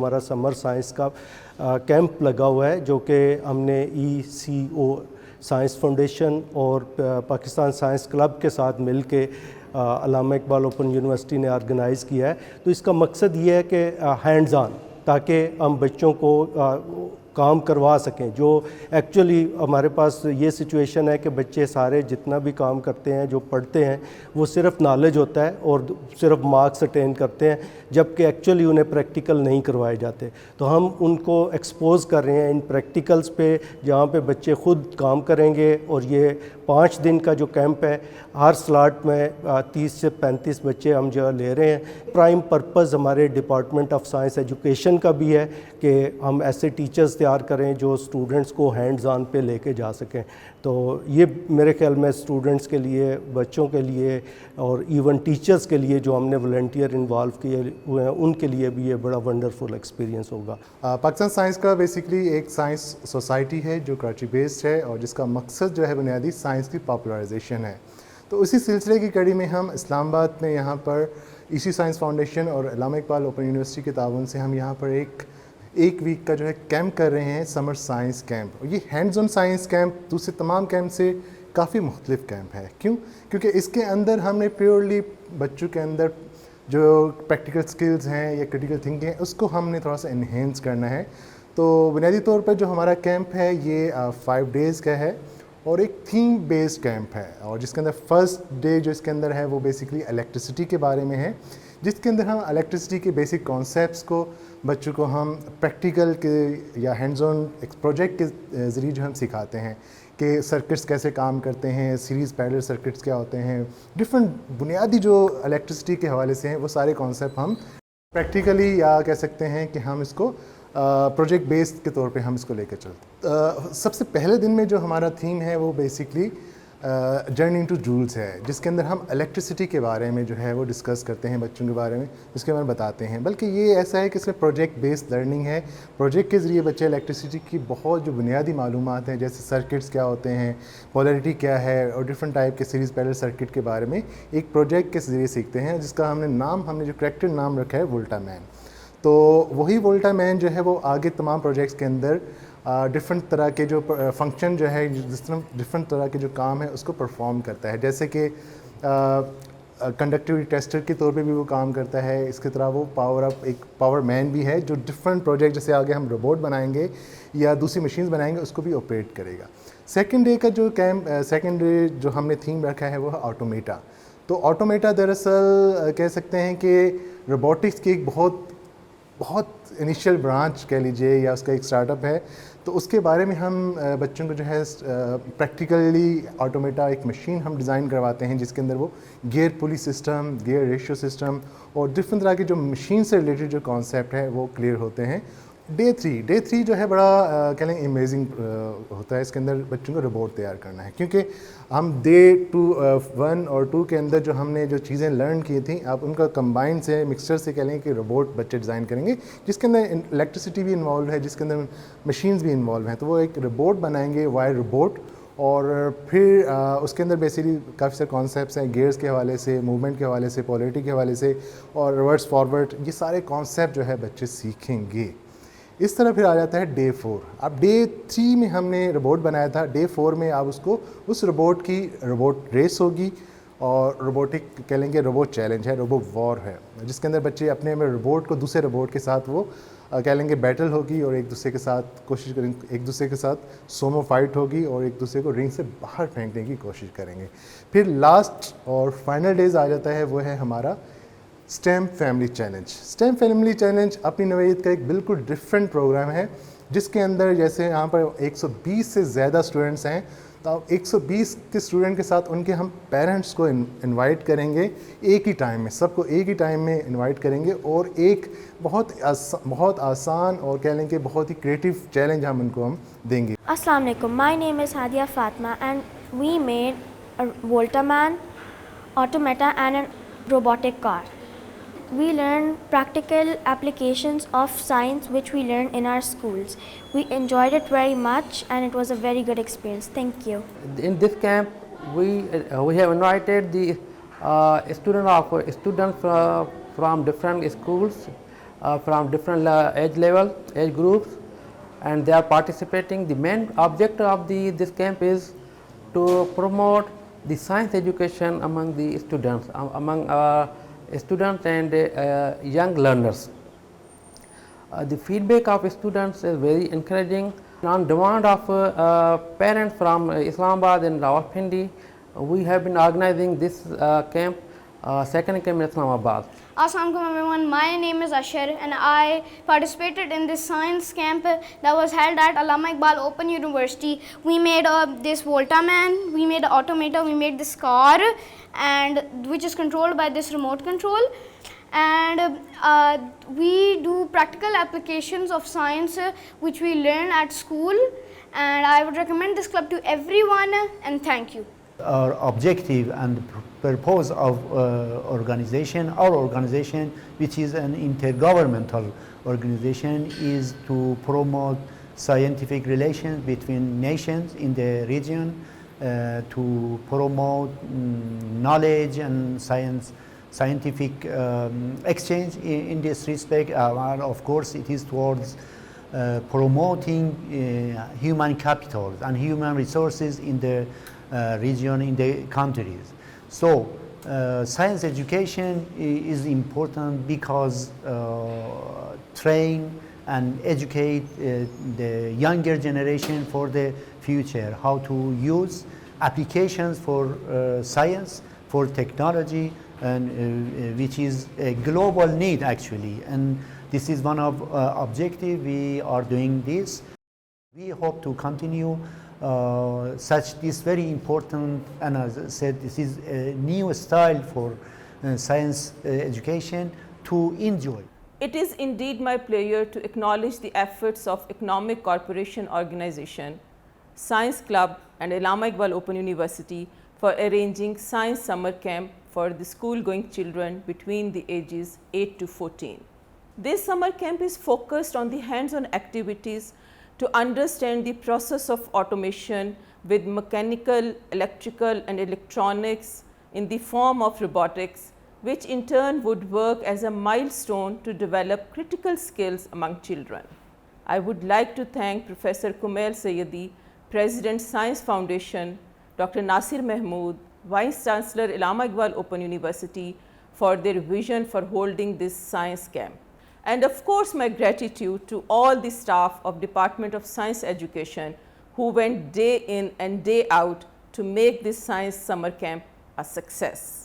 हमारा summer science का camp लगा हुआ है, जो कि हमने ECO साइंस फाउंडेशन और पाकिस्तान साइंस क्लब के साथ मिल के अल्लामा इकबाल ओपन यूनिवर्सिटी ने ऑर्गेनाइज़ किया है। तो इसका मकसद ये है कि हैंड्स ऑन, ताकि हम बच्चों को काम करवा सकें। जो एक्चुअली हमारे पास ये सिचुएशन है कि बच्चे सारे जितना भी काम करते हैं, जो पढ़ते हैं, वो सिर्फ नॉलेज होता है और सिर्फ मार्क्स अटेन करते हैं, जबकि एक्चुअली उन्हें प्रैक्टिकल नहीं करवाए जाते। तो हम उनको एक्सपोज़ कर रहे हैं इन प्रैक्टिकल्स पे, जहाँ पे बच्चे ख़ुद काम करेंगे। और ये 5 दिन का जो कैंप है, हर स्लॉट में 30 से 35 बच्चे हम जो ले रहे हैं। प्राइम पर्पज़ हमारे डिपार्टमेंट ऑफ साइंस एजुकेशन का भी है कि हम ऐसे टीचर्स तैयार करें जो स्टूडेंट्स को हैंड्स ऑन पे लेके जा सकें। तो ये मेरे ख्याल में स्टूडेंट्स के लिए, बच्चों के लिए और इवन टीचर्स के लिए जो हमने वॉलंटियर इन्वॉल्व किए हुए हैं, उनके लिए भी ये बड़ा वंडरफुल एक्सपीरियंस होगा। पाकिस्तान साइंस का बेसिकली एक साइंस सोसाइटी है जो कराची बेस्ड है, और जिसका मकसद जो है बुनियादी साइंस की पॉपुलराइजेशन है। तो उसी सिलसिले की कड़ी में हम इस्लामाबाद में यहाँ पर ECO साइंस फाउंडेशन और अल्लामा इकबाल ओपन यूनिवर्सिटी के ताउन से हम यहाँ पर एक वीक का जो है कैंप कर रहे हैं, समर साइंस कैंप। और ये हैंड्स ऑन साइंस कैंप दूसरे तमाम कैंप से काफ़ी मुख्तलिफ कैंप है। क्यों? क्योंकि इसके अंदर हमने प्योरली बच्चों के अंदर जो प्रैक्टिकल स्किल्स हैं या क्रिटिकल थिंकिंग है, उसको हमने थोड़ा सा इन्हेंस करना है। तो बुनियादी तौर पर जो हमारा कैंप है ये 5 डेज़ का है और एक थीम बेस्ड कैंप है, और जिसके अंदर फर्स्ट डे जो इसके अंदर है वो बेसिकली इलेक्ट्रिसिटी के बारे में है, जिसके अंदर हम इलेक्ट्रिसिटी के बेसिक कॉन्सेप्ट्स को बच्चों को हम प्रैक्टिकल के या हैंड्स ऑन एक प्रोजेक्ट के ज़रिए जो हम सिखाते हैं कि सर्किट्स कैसे काम करते हैं, सीरीज़ पैरेलल सर्किट्स क्या होते हैं, डिफरेंट बुनियादी जो इलेक्ट्रिसिटी के हवाले से हैं वो सारे कॉन्सेप्ट हम प्रैक्टिकली, या कह सकते हैं कि हम इसको प्रोजेक्ट बेस्ड के तौर पे हम इसको लेकर चलते। सबसे पहले दिन में जो हमारा थीम है वो बेसिकली जर्नी इनटू जूल्स है, जिसके अंदर हम इलेक्ट्रिसिटी के बारे में जो है वो डिस्कस करते हैं बच्चों के बारे में, इसके बारे में बताते हैं। बल्कि ये ऐसा है कि इसमें प्रोजेक्ट बेस्ड लर्निंग है। प्रोजेक्ट के ज़रिए बच्चे इलेक्ट्रिसिटी की बहुत जो बुनियादी मालूमात हैं, जैसे सर्किट्स क्या होते हैं, पोलैरिटी क्या है, और डिफरेंट टाइप के सीरीज़ पैरेलल सर्किट के बारे में एक प्रोजेक्ट के ज़रिए सीखते हैं, जिसका हमने जो करेक्टेड नाम रखा है वोल्टा मैन। तो वही वोल्टा मैन जो है वो आगे तमाम प्रोजेक्ट्स के अंदर डिफरेंट तरह के जो फंक्शन जो है, जिस तरह डिफरेंट तरह के जो काम है उसको परफॉर्म करता है। जैसे कि कंडक्टिविटी टेस्टर के तौर पे भी वो काम करता है। इसकी तरह वो एक पावर मैन भी है जो डिफरेंट प्रोजेक्ट, जैसे आगे हम रोबोट बनाएंगे या दूसरी मशीन्स बनाएंगे, उसको भी ऑपरेट करेगा। सेकेंड डे का जो सेकेंड डे जो हमने थीम रखा है वो है ऑटोमेटा। तो ऑटोमेटा दरअसल कह सकते हैं कि रोबोटिक्स की एक बहुत इनिशियल ब्रांच कह लीजिए, या उसका एक स्टार्टअप है। तो उसके बारे में हम बच्चों को जो है प्रैक्टिकली ऑटोमेटा एक मशीन हम डिज़ाइन करवाते हैं, जिसके अंदर वो गियर पुली सिस्टम, गियर रेशियो सिस्टम और डिफरेंट तरह के जो मशीन से रिलेटेड जो कॉन्सेप्ट है वो क्लियर होते हैं। डे थ्री जो है बड़ा कह लें अमेजिंग होता है। इसके अंदर बच्चों को रोबोट तैयार करना है, क्योंकि हम डे 1 और 2 के अंदर जो हमने जो चीज़ें लर्न की थी, आप उनका कंबाइन से मिक्सचर से कह लें कि रोबोट बच्चे डिज़ाइन करेंगे, जिसके अंदर इलेक्ट्रिसिटी भी इन्वॉल्व है, जिसके अंदर मशीन्स भी इन्वॉल्व हैं। तो वो एक रोबोट बनाएंगे, वायर रोबोट, और फिर उसके अंदर बेसिकली काफ़ी सारे कॉन्सेप्ट्स हैं, गियर्स के हवाले से, मूवमेंट के हवाले से, पोलैरिटी के हवाले से, और रिवर्स फॉरवर्ड, ये सारे कॉन्सेप्ट जो है बच्चे सीखेंगे। इस तरह फिर आ जाता है डे 4। अब डे 3 में हमने रोबोट बनाया था, डे 4 में आप उस रोबोट की रोबोट रेस होगी, और रोबोटिक कह लेंगे रोबोट चैलेंज है, रोबोट वॉर है, जिसके अंदर बच्चे अपने में रोबोट को दूसरे रोबोट के साथ वो कह लेंगे बैटल होगी, और एक दूसरे के साथ कोशिश करेंगे, एक दूसरे के साथ सोमो फाइट होगी, और एक दूसरे को रिंग से बाहर फेंकने की कोशिश करेंगे। फिर लास्ट और फाइनल डेज आ जाता है, वो है हमारा stem family challenge. Stem family challenge अपनी नौइयत का एक बिल्कुल डिफरेंट प्रोग्राम है, जिसके अंदर जैसे यहाँ पर 120 से ज़्यादा स्टूडेंट्स हैं, तो 120 के स्टूडेंट के साथ उनके हम पेरेंट्स को इनवाइट करेंगे एक ही टाइम में, सबको एक ही टाइम में इनवाइट करेंगे, और एक बहुत आसान और कह लें कि बहुत ही क्रिएटिव चैलेंज हम उनको देंगे। अस्सलाम वालेकुम, my name is Hadia Fatima and we made a volta man, automata and a robotic car. We learn practical applications of science which we learn in our schools. We enjoyed it very much and it was a very good experience. Thank you. In this camp, we have invited the students from different schools from different age levels, age groups, and they are participating. The main objective of this camp is to promote the science education among the students, among students and young learners. The feedback of students is very encouraging. On demand of parents from Islamabad and Rawalpindi, we have been organizing this camp, second camp in Islamabad. Assalamualaikum everyone, my name is Ashar and I participated in this science camp that was held at Allama Iqbal Open University. We made this Voltaman, we made an automata, we made this car, and which is controlled by this remote control. And we do practical applications of science which we learn at school, and I would recommend this club to everyone, and thank you. Our objective and purpose of our organization, which is an intergovernmental organization, is to promote scientific relations between nations in the region, to promote knowledge and scientific exchange in this respect. And of course, it is towards promoting human capital and human resources in the region, in the countries. So science education is important because train and educate the younger generation for the future, how to use applications for science, for technology, and which is a global need actually. And this is one of objective. We are doing this. We hope to continue this very important, and as I said, this is a new style for science education to enjoy. It is indeed my pleasure to acknowledge the efforts of Economic Cooperation Organization, Science Club and Allama Iqbal Open University for arranging Science Summer Camp for the school-going children between the ages 8 to 14. This summer camp is focused on the hands-on activities to understand the process of automation with mechanical, electrical and electronics in the form of robotics, which in turn would work as a milestone to develop critical skills among children. I would like to thank Professor Kumail Sayyidi, President Science Foundation, Dr. Nasir Mahmood, Vice Chancellor Allama Iqbal Open University for their vision for holding this science camp. And of course, my gratitude to all the staff of Department of Science Education who went day in and day out to make this science summer camp a success.